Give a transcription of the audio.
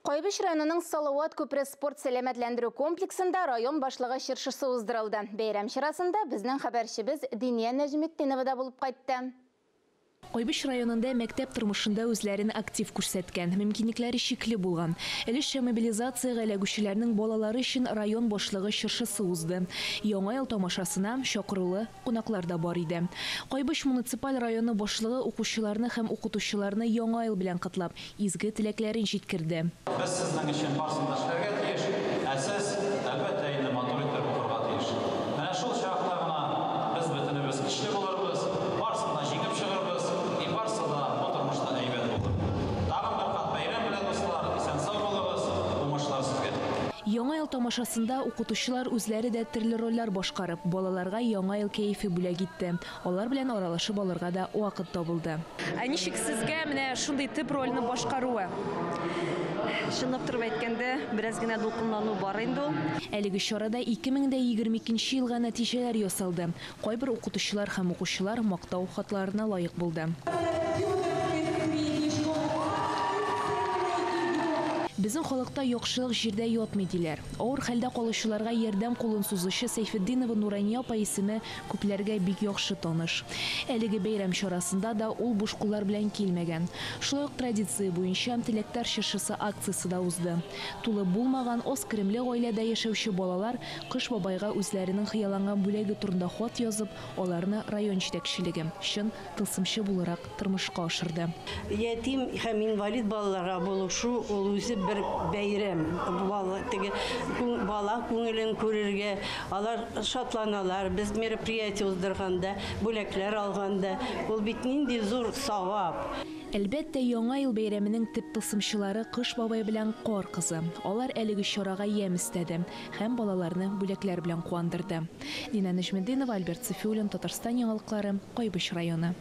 Кайбыш районының Салауат көпірі спорт сәлемәтләндіру комплексында район башлығы шыршысы уздырылды. Бәйрәм шырасында біздің хабаршыбыз Диния Нәжметтенова да болып қайтты. Кайбыш районында мәктәп тормышында үзләрен актив күрсәткән, мөмкинлекләре шикле булган. Әлешә мобилизациягә эләгүчеләрнең балалары өчен район башлыгы чыршысы узды. Яңа ел тамашасына чакырылы кунаклар да бар иде. Кайбыш муниципаль районы башлыгы укучыларны һәм укытучыларны яңа ел белән котлап, изге теләкләрен җиткерде. Без сезнең өчен барсын да эшләргә тиеш, ә сез әлбәттә инде матур итеп укырга тиеш. Менә шул чакта гына без бөтенебез көчле булырбыз, барсын да җиңеп чыгырбыз. Яңа ел тамашасында укытучылар үзләре дә төрле рольләр башкарып, балаларга яңа ел кәефе бүләк итте. Алар белән аралашып алырга да вакыт табылды. Ничек сезгә менә шундый төп рольне башкаруы? Чынлап турып әйткәндә, бераз гына дулкынлану бар инде ул. Әлеге чарада 2022 елга нәтиҗәләр ясалды. Кайбер укытучылар һәм укучылар мактау хатларына лаек булды. Безнең халыкта яхшылык җирдә ятмый диләр. Авыр хәлдә калучыларга ярдәм кулын сузучы Сәйфетдинова Нурания апа исеме күпләргә бик яхшы таныш. Әлеге бәйрәм чарасында да ул буш куллар белән килмәгән. Шулай ук традиция буенча теләктәр чыршысы акциясе да узды. Тулы булмаган аз керемле гаиләдә яшәүче балалар Кыш бабайга үзләренең хыялланган бүләге турында хат язып, аларны район җитәкчелеге чын тылсымчы буларак тормышка ашырды. Ятим һәм инвалид балаларга булышу ул үзе bir бәйрәм. Бала күңелен күрергә, алар шатланалар. Без мероприятие уздырганда, бүләкләр алганда, ул бит нинди зур савап. Әлбәттә, яңа ел бәйрәменең төп тылсымчылары Кыш бабай белән Кар кызы. Алар әлеге чарага ямь истәде һәм балаларны бүләкләр белән куандырды. Дина Нәҗметдинова, Альберт Сафиуллин, Татарстан яңалыклары, Кайбыш районы.